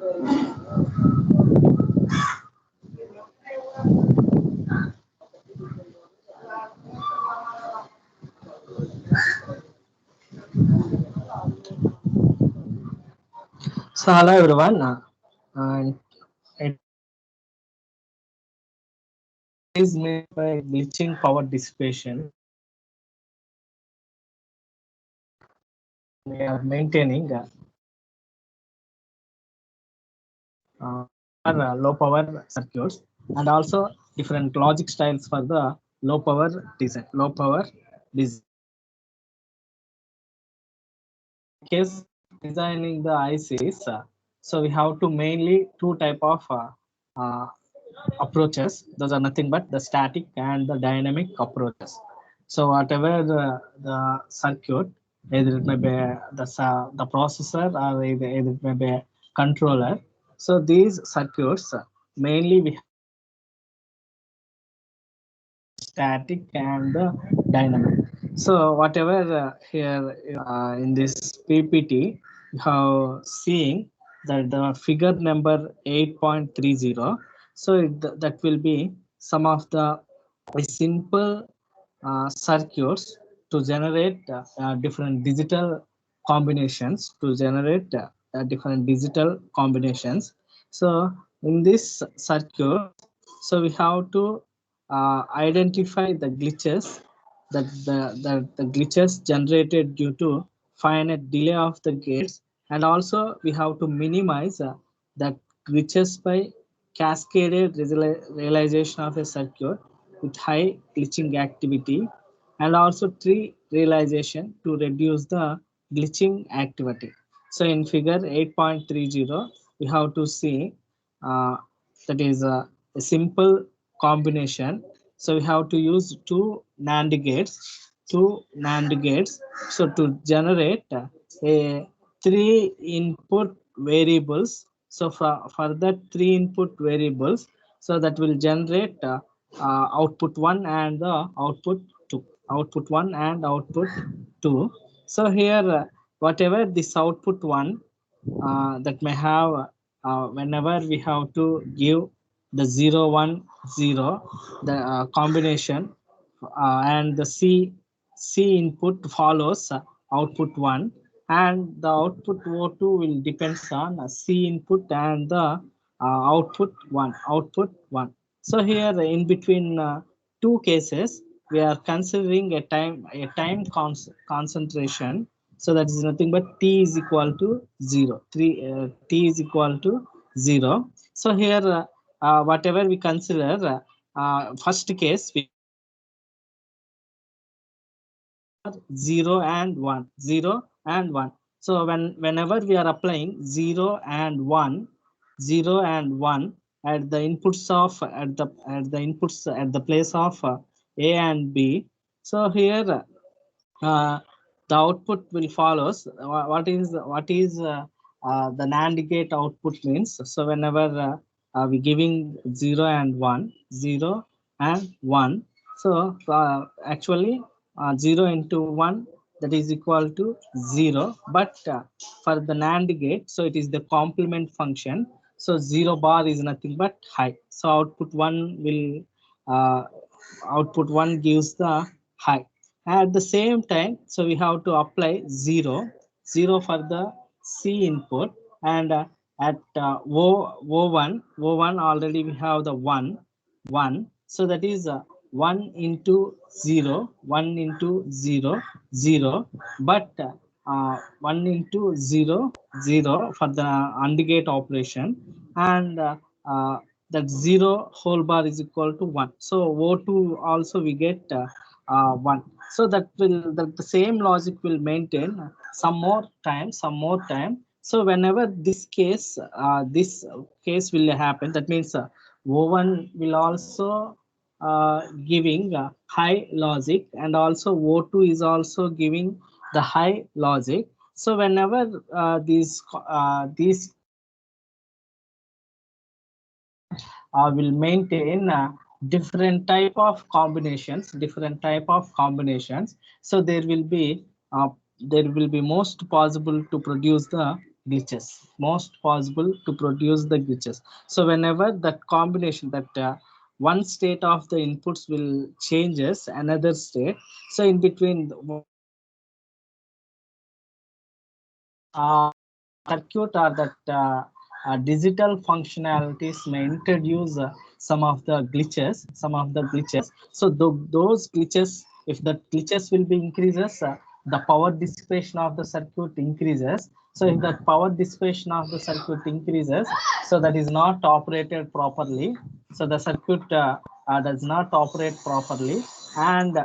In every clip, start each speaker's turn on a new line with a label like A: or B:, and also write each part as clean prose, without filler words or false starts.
A: So hello everyone. It is made by glitching power dissipation. We are maintaining uh, low power circuits and also different logic styles for the low power design. Low power design. Case designing the ICs, so we have to mainly two type of uh, approaches. Those are nothing but the static and the dynamic approaches. So whatever the circuit, either it may be the processor or either it may be a controller. So these circuits mainly we have static and the dynamic. So whatever here in this PPT, you have seeing that the figure number 8.30. So that will be some of the simple circuits to generate different digital combinations to generate different digital combinations. So in this circuit, so we have to identify the glitches that the glitches generated due to finite delay of the gates, and also we have to minimize the glitches by cascaded realization of a circuit with high glitching activity, and also tree realization to reduce the glitching activity. So in figure 8.30, we have to see uh, that is a simple combination. So we have to use two NAND gates. So to generate a three input variables. So for that three input variables, so that will generate output one and the output two, output one and output two. So here, whatever this output one that may have whenever we have to give the 0 1 0, the combination and the C input follows output 1, and the output O2 will depends on C input and the output 1. So here in between two cases we are considering a time concentration. So that is nothing but t is equal to 0. T is equal to 0. So here whatever we consider first case we 0 and 1, 0 and 1. So whenever we are applying 0 and 1, 0 and 1 at the inputs of at the inputs at the place of A and B. So here uh, the output will follows. What is the NAND gate output means? So whenever we giving 0 and 1, 0 and 1. So actually 0 into 1, that is equal to 0. But for the NAND gate, so it is the complement function. So 0 bar is nothing but high. So uh, output 1 gives the high. At the same time, so we have to apply 0 for the C input, and at O1 already we have the 1. So that is 1 into 0, 1 into 0, 0. But 1 into 0, 0 for the AND gate operation, and that 0 whole bar is equal to 1. So O2 also we get 1. So the same logic will maintain some more time. So whenever this case will happen, that means O1 will also giving high logic, and also O2 is also giving the high logic. So whenever these will maintain different type of combinations. So there will be most possible to produce the glitches, most possible to produce the glitches. So whenever that combination, that one state of the inputs will changes another state, so in between circuit or that digital functionalities may introduce some of the glitches. So those glitches, if the glitches will be increases, the power dissipation of the circuit increases. So if the power dissipation of the circuit increases, so that is not operated properly, so the circuit does not operate properly. And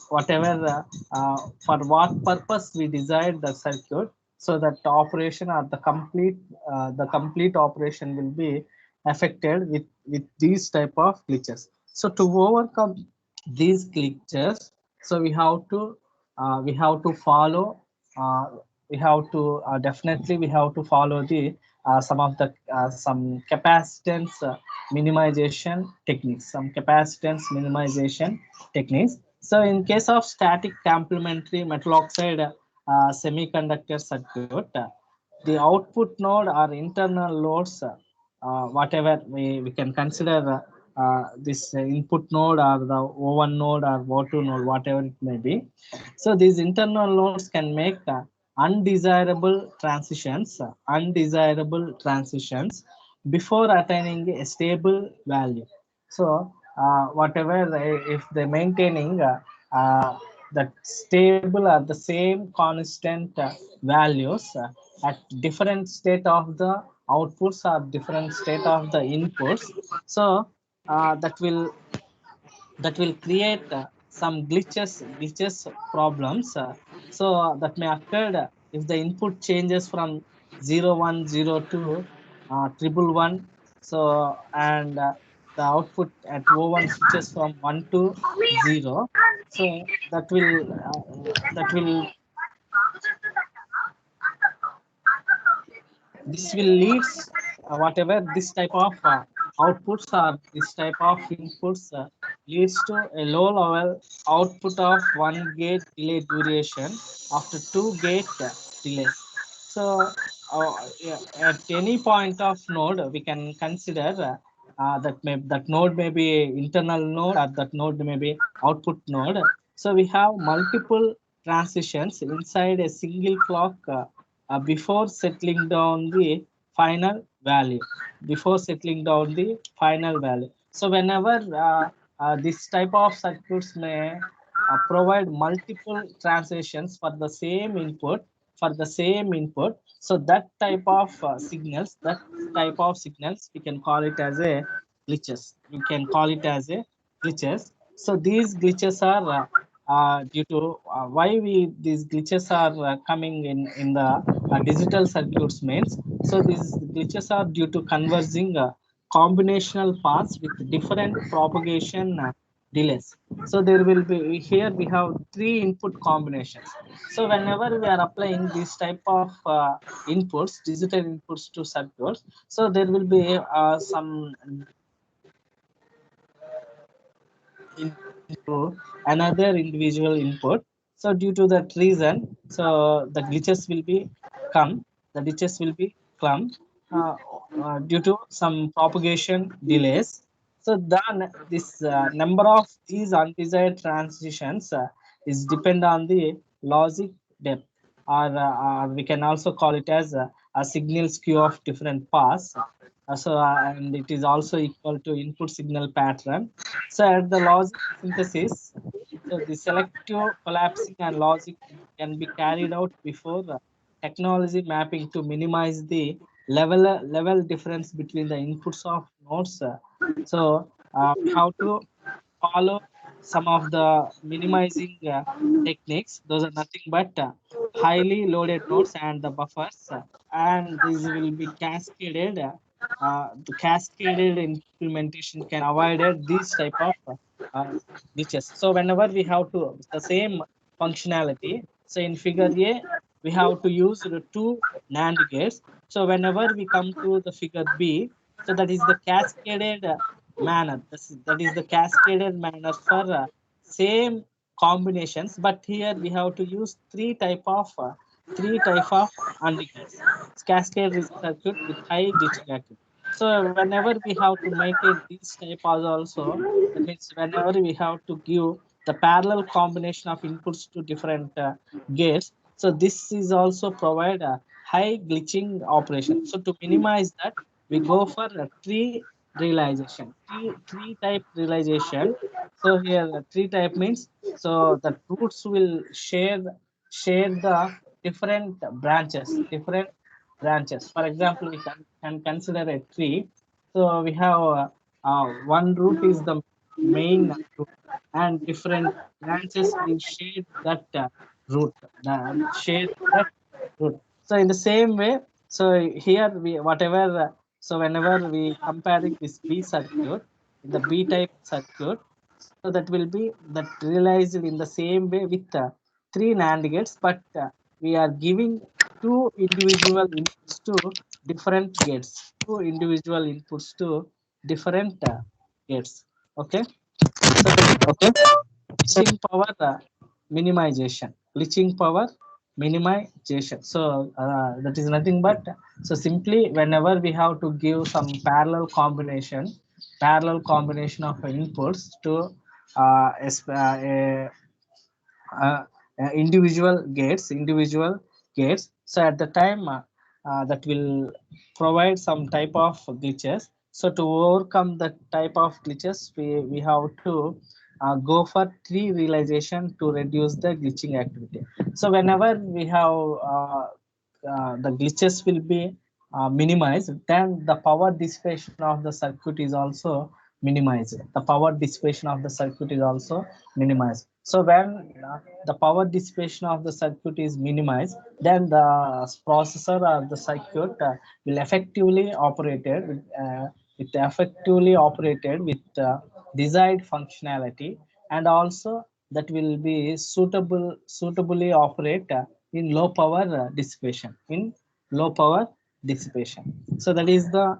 A: whatever for what purpose we desired the circuit, so that the operation or the complete operation will be affected with these type of glitches. So to overcome these glitches, so we have to follow, uh, we have to definitely we have to follow the some capacitance minimization techniques. So in case of static complementary metal oxide semiconductor circuit, the output node or internal loads, whatever we can consider this input node or the O1 node or O2 node, whatever it may be. So these internal nodes can make undesirable transitions before attaining a stable value. So whatever if they maintaining that stable or the same constant values at different state of the outputs or different state of the inputs, so that will create some glitches problems. So that may occur if the input changes from 0102 triple one. So and the output at O1 switches from 1 to 0. So that will this will leads whatever this type of outputs or this type of inputs leads to a low level output of one gate delay duration after two gate delays. So yeah, at any point of node we can consider that node may be internal node or that node may be output node. So we have multiple transitions inside a single clock before settling down the final value before settling down the final value. So whenever this type of circuits may provide multiple transitions for the same input. So that type of signals we can call it as a glitches. So these glitches are due to why we these glitches are coming in the digital circuits means. So these glitches are due to converging combinational paths with different propagation delays. So there will be here we have three input combinations. So whenever we are applying this type of digital inputs to circuits, so there will be some into another individual input. So due to that reason, so the glitches will be come the glitches will be come uh, due to some propagation delays. So then this number of these undesired transitions is depend on the logic depth, or we can also call it as a signal skew of different paths. And it is also equal to input signal pattern. So at the logic synthesis, so the selective collapsing and logic can be carried out before technology mapping to minimize the level difference between the inputs of nodes. So we have to follow some of the minimizing techniques. Those are nothing but highly loaded nodes and the buffers, and these will be cascaded. The cascaded implementation can avoid these type of uh, glitches. So whenever we have to the same functionality, so in figure A, we have to use the two NAND gates. So whenever we come to the figure B, so that is the cascaded manner. That is the cascaded manner for same combinations. But here we have to use three type of three type of AND gates. Cascade circuit with high glitching activity. So whenever we have to maintain this type also, that means whenever we have to give the parallel combination of inputs to different gates. So this is also provide a high glitching operation. So to minimize that, we go for a tree realization, tree type realization. So here tree type means so the roots will share the different branches. For example, we can consider a tree. So we have one root is the main root, and different branches will share that root, share that root. So in the same way, so here we whatever, so whenever we comparing this B circuit, the B type circuit, so that will be that realized in the same way with three NAND gates, but we are giving two individual inputs to different gates, two individual inputs to different gates. Okay, so that is
B: Okay.
A: glitching power minimization, glitching power minimization. So that is nothing but, so simply whenever we have to give some parallel combination of inputs to a uh, individual gates. So at the time that will provide some type of glitches. So to overcome that type of glitches, we have to go for tree realization to reduce the glitching activity. So whenever we have the glitches will be minimized, then the power dissipation of the circuit is also minimized. The power dissipation of the circuit is also minimized. So when the power dissipation of the circuit is minimized, then the processor or the circuit will effectively operated with desired functionality, and also that will be suitably operate in low power dissipation. So that is the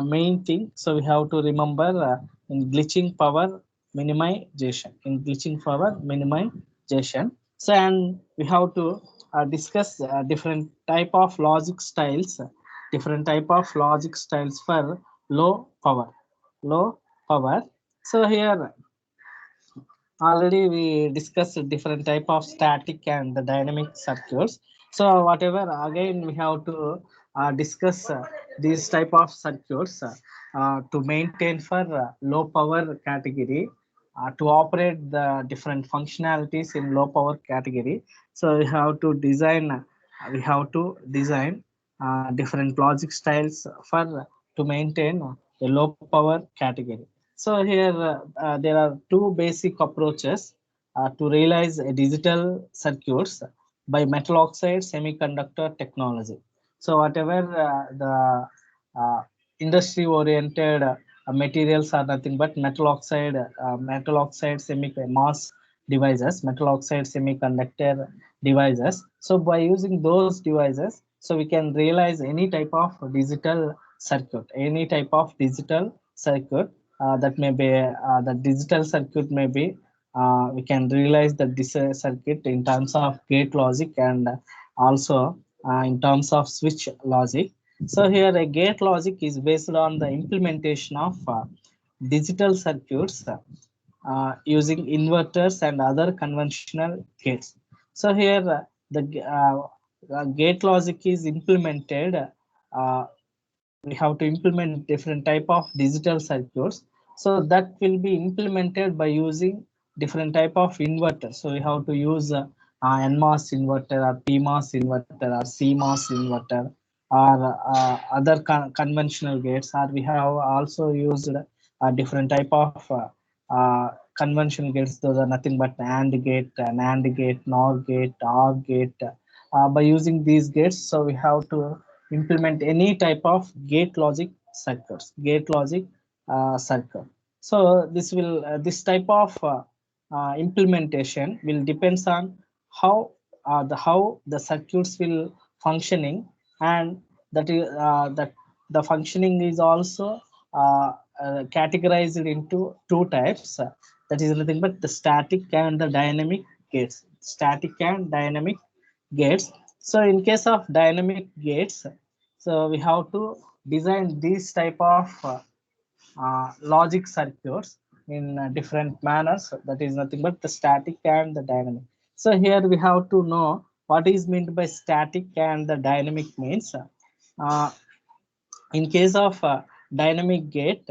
A: main thing. So we have to remember in glitching power minimization, so and we have to discuss different type of logic styles for low power low power. So here already we discussed different type of static and the dynamic circuits. So whatever again we have to discuss these type of circuits to maintain for low power category, to operate the different functionalities in low power category. So we have to design different logic styles for to maintain a low power category. So here there are two basic approaches to realize a digital circuits by metal oxide semiconductor technology. So whatever the industry oriented materials are nothing but metal oxide semi mass devices, metal oxide semiconductor devices. So by using those devices, so we can realize any type of digital circuit that may be the digital circuit may be, we can realize the circuit in terms of gate logic, and also in terms of switch logic. So here a gate logic is based on the implementation of digital circuits using inverters and other conventional gates. So here the gate logic is implemented. Uh, we have to implement different type of digital circuits, so that will be implemented by using different type of inverters. So we have to use nmos inverter or pmos inverter or cmos inverter, or other conventional gates, or we have also used different type of conventional gates. Those are nothing but and gate, nand gate, nor gate, or gate. By using these gates, so we have to implement any type of gate logic circuit. So this type of implementation will depends on how the circuits will functioning, and that the functioning is also uh, categorized into two types. That is nothing but the static and the dynamic gates. Static and dynamic gates. So in case of dynamic gates, so we have to design these type of logic circuits in different manners. That is nothing but the static and the dynamic. So here we have to know what is meant by static and the dynamic means. Uh, in case of dynamic gate,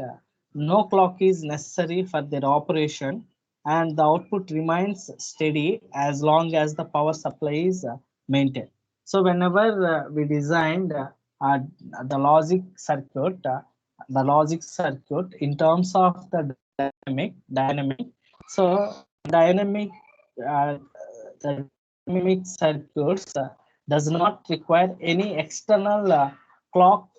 A: no clock is necessary for their operation and the output remains steady as long as the power supply is maintained. So whenever we designed the logic circuit in terms of the dynamic. So dynamic uh, the dynamic circuits does not require any external clock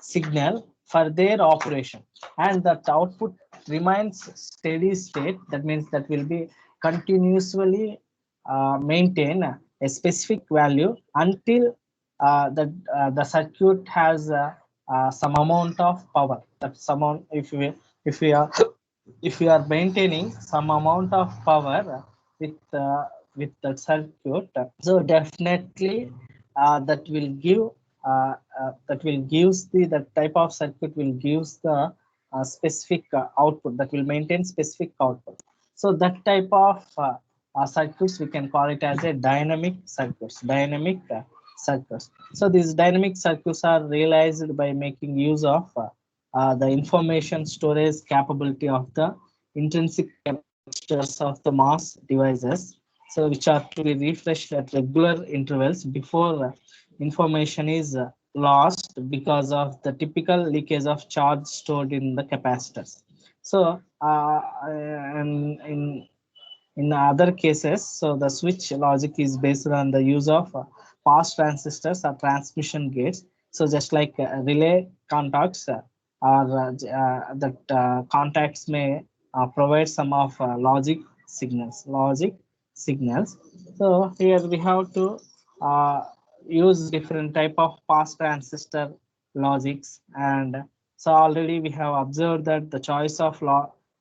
A: signal for their operation, and that output remains steady state. That means that will be continuously maintain a specific value until the circuit has some amount of power. That some amount, if we are if we are maintaining some amount of power with the circuit, so definitely that will gives the type of circuit will gives the specific output that will maintain specific output. So that type of circuits we can call it as a dynamic circuits. Circuits. So these dynamic circuits are realized by making use of the information storage capability of the intrinsic capacitors of the mass devices, so which are to be refreshed at regular intervals before information is lost because of the typical leakage of charge stored in the capacitors. So in other cases, so the switch logic is based on the use of pass transistors or transmission gates. So just like relay contacts that contacts may provide some of logic signals. So here we have to uh, use different type of pass transistor logics, and so already we have observed that the choice of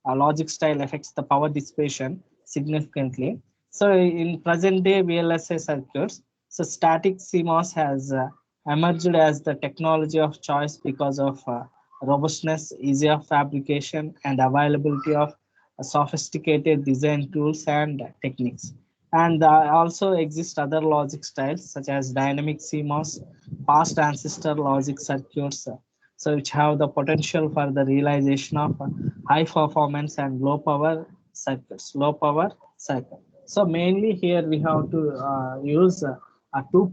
A: logic style affects the power dissipation significantly. So in present day VLSI circuits, so static CMOS has emerged as the technology of choice because of robustness, ease of fabrication, and availability of sophisticated design tools and techniques. And also exist other logic styles such as dynamic CMOS, pass transistor logic circuits, so which have the potential for the realization of high performance and low power circuit. So mainly here we have to use two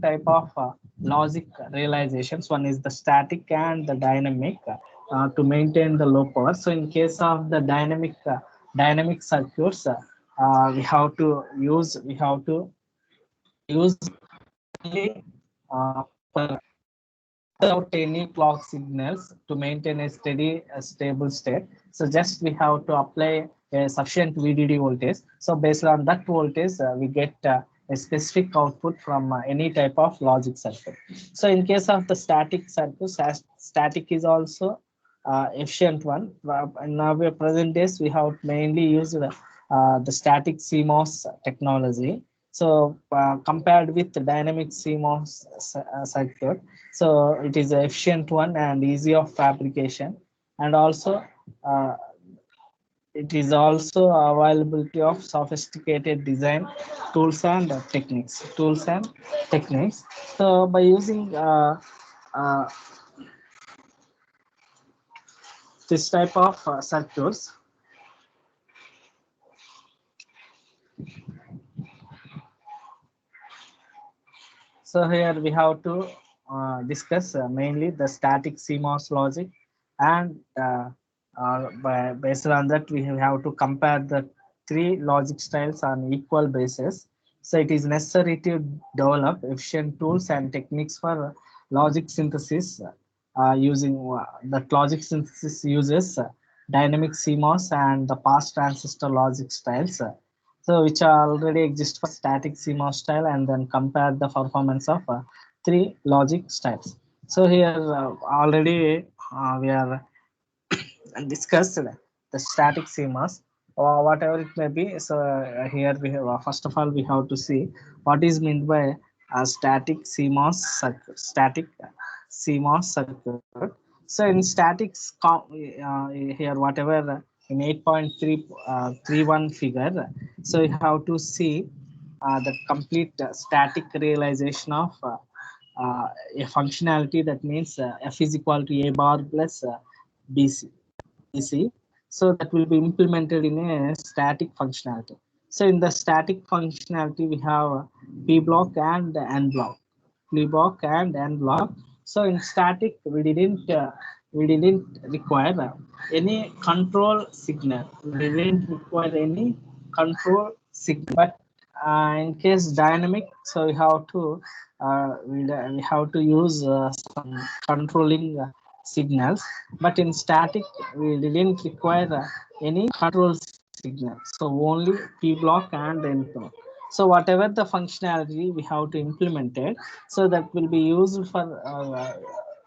A: type of logic realizations. One is the static and the dynamic to maintain the low power. So in case of the dynamic circuits, we have to use only for without any clock signals to maintain a steady, stable state. So just we have to apply a sufficient VDD voltage. So based on that voltage, we get a specific output from any type of logic circuit. So in case of the static circuit, static is also efficient one. In our present days, we have mainly used the static CMOS technology. So compared with the dynamic CMOS circuit, so it is an efficient one and easy of fabrication, and also uh, it is also availability of sophisticated design tools and techniques. So by using uh, this type of circuits, so here we have to discuss mainly the static CMOS logic, and based on that we have to compare the three logic styles on equal basis. So it is necessary to develop efficient tools and techniques for logic synthesis using that logic synthesis uses dynamic CMOS and the pass transistor logic styles. So which are already exist for static CMOS style, and then compare the performance of three logic styles. So here already we are discussed the static CMOS or whatever it may be. So here we have first of all we have to see what is meant by static CMOS circuit. Static CMOS circuit. So in here whatever in 8.331 figure, so you have to see the complete static realization of a functionality. That means F is equal to A bar plus BC. So that will be implemented in a static functionality. So in the static functionality, we have P block and N block, P block and N block. So in static, we didn't require any control signal. We didn't require any control signal. But in case dynamic, so we have to use some controlling signals. But in static, we didn't require any control signal. So only P block and N block. So whatever the functionality we have to implement it, so that will be used for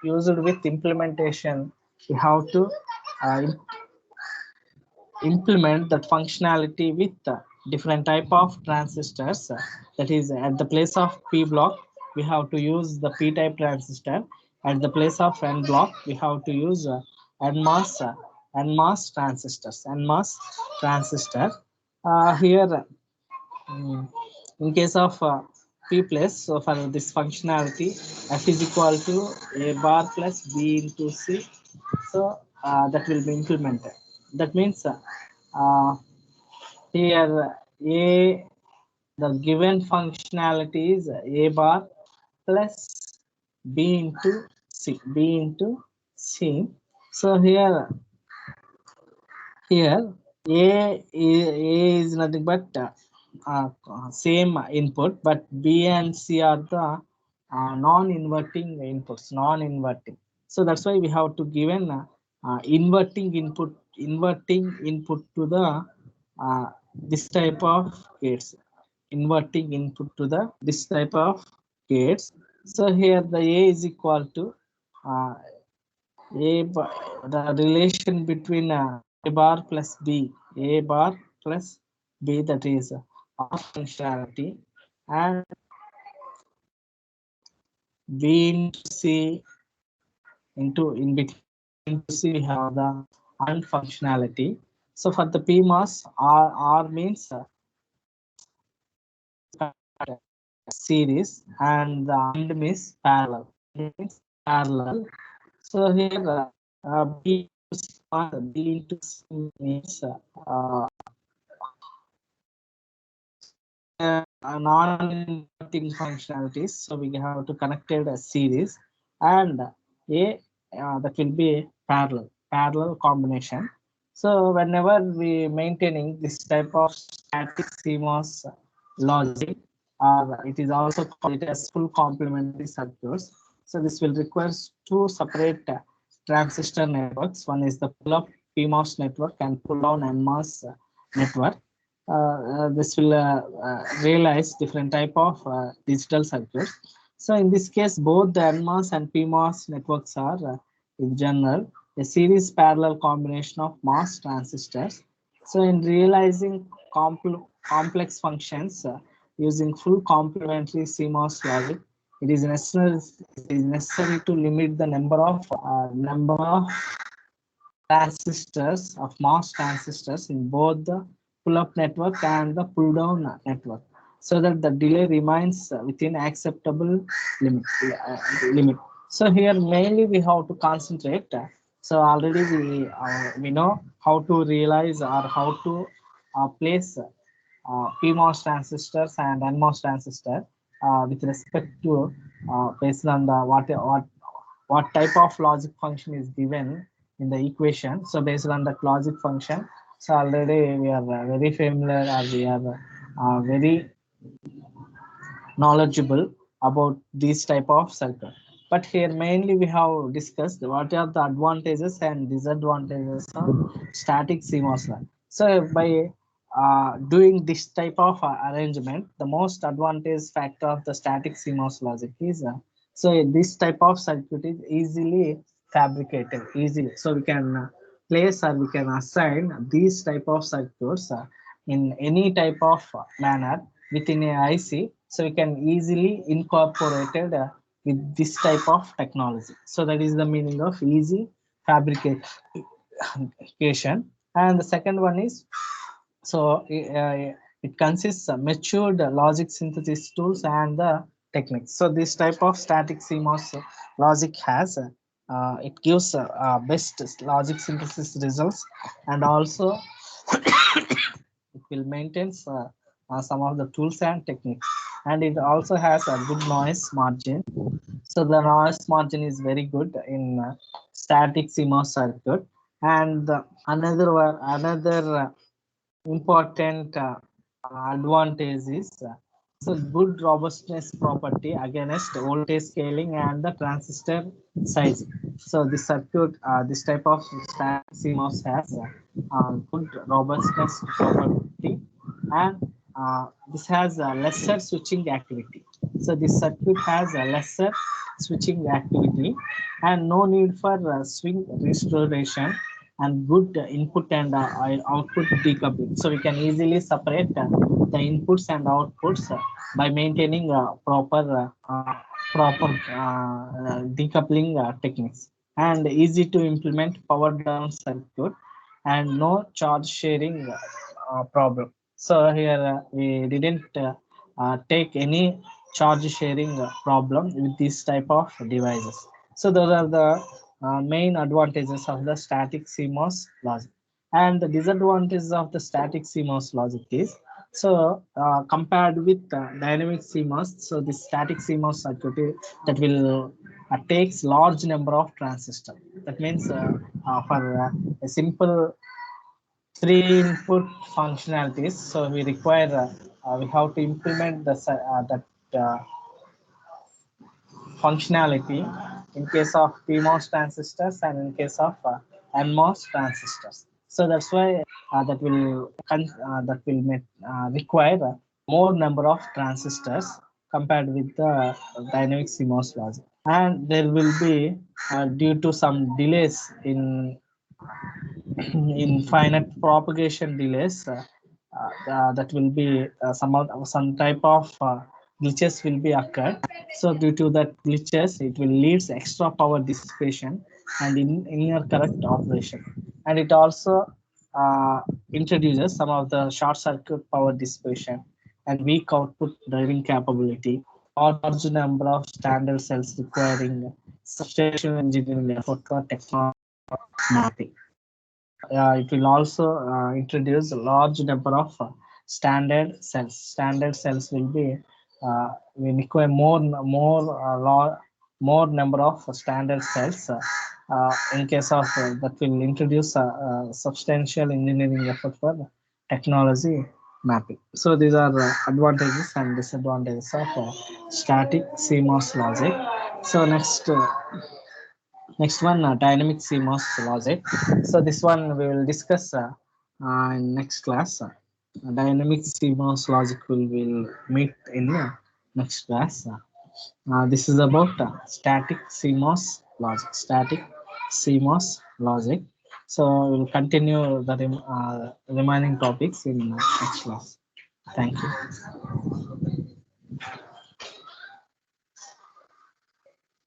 A: used with implementation. We have to uh, implement that functionality with different type of transistors. That is, at the place of P block, we have to use the P type transistor. At the place of N block, we have to use NMOS transistors. NMOS transistor. Here, in case of P plus, so for this functionality, F is equal to A bar plus B into C. So that will be implemented. That means here A, the given functionality is A bar plus B into C. B into C. So here A is nothing but same input, but B and C are the non-inverting inputs, non-inverting. So that's why we have to give an inverting input to the this type of gates, inverting input to the this type of gates. So here the A is equal to the relation between A bar plus B, A bar plus B, that is our functionality, and B into C into in between into C we have the AND functionality. So for the PMOS, R means series and the AND means parallel. Means parallel. So here B into C means non-inverting functionalities. So we have to connected a series and a that will be parallel combination. So whenever we maintaining this type of static CMOS logic, it is also called as full complementary circuits. So this will require two separate transistor networks. One is the pull-up PMOS network and pull-down NMOS network. This will realize different type of digital circuits. So in this case, both the NMOS and PMOS networks are in general a series parallel combination of MOS transistors. So in realizing complex functions using full complementary CMOS logic, it is necessary to limit the number of transistors of MOS transistors in both the pull-up network and the pull-down network, so that the delay remains within acceptable limit. So here mainly we have to concentrate. So already we know how to realize or how to place PMOS transistors and NMOS transistor with respect to based on the what type of logic function is given in the equation. So based on that logic function, so already we are very familiar, or we are very knowledgeable about this type of circuit. But here mainly we have discussed what are the advantages and disadvantages of static CMOS logic. So by doing this type of arrangement, the most advantage factor of the static CMOS logic is so this type of circuit is easily fabricated, easily. So we can place or we can assign these type of circuits in any type of manner within a IC So we can easily incorporate it with this type of technology. So that is the meaning of easy fabrication. And the second one is, so it consists of matured logic synthesis tools and the techniques. So this type of static CMOS logic has it gives best logic synthesis results, and also it will maintain some of the tools and techniques, and it also has a good noise margin. So the noise margin is very good in static CMOS circuit. And another important advantage is so good robustness property against voltage scaling and the transistor size. So this circuit, this type of static CMOS has good robustness property, and this has a lesser switching activity. So this circuit has a lesser switching activity and no need for swing restoration, and good input and output decoupling. So we can easily separate the inputs and outputs by maintaining proper decoupling techniques, and easy to implement power down circuit, and no charge sharing problem. So here we didn't take any charge sharing problem with this type of devices. So those are the main advantages of the static CMOS logic. And the disadvantages of the static CMOS logic is, so compared with dynamic CMOS, so the static CMOS circuit that will takes large number of transistors. That means for a simple three input functionalities, so we require we have to implement that functionality in case of PMOS transistors and in case of NMOS transistors. So that's why that will require more number of transistors compared with the dynamic CMOS logic. And there will be due to some delays in finite propagation delays, that will be some type of glitches will be occurred. So due to that glitches, it will leads extra power dissipation and inner correct operation, and it also uh, introduces some of the short circuit power dissipation and weak output driving capability, large number of standard cells requiring substantial engineering effort for technology mapping. It will also introduce a large number of standard cells. Standard cells will require more number of standard cells. In case of that will introduce substantial engineering effort for technology mapping. So these are advantages and disadvantages of static CMOS logic. So next one, dynamic CMOS logic. So this one we will discuss in next class. Dynamic CMOS logic will meet in next class. This is about static CMOS logic. Static CMOS logic. So we will continue the remaining topics in next class. Thank you.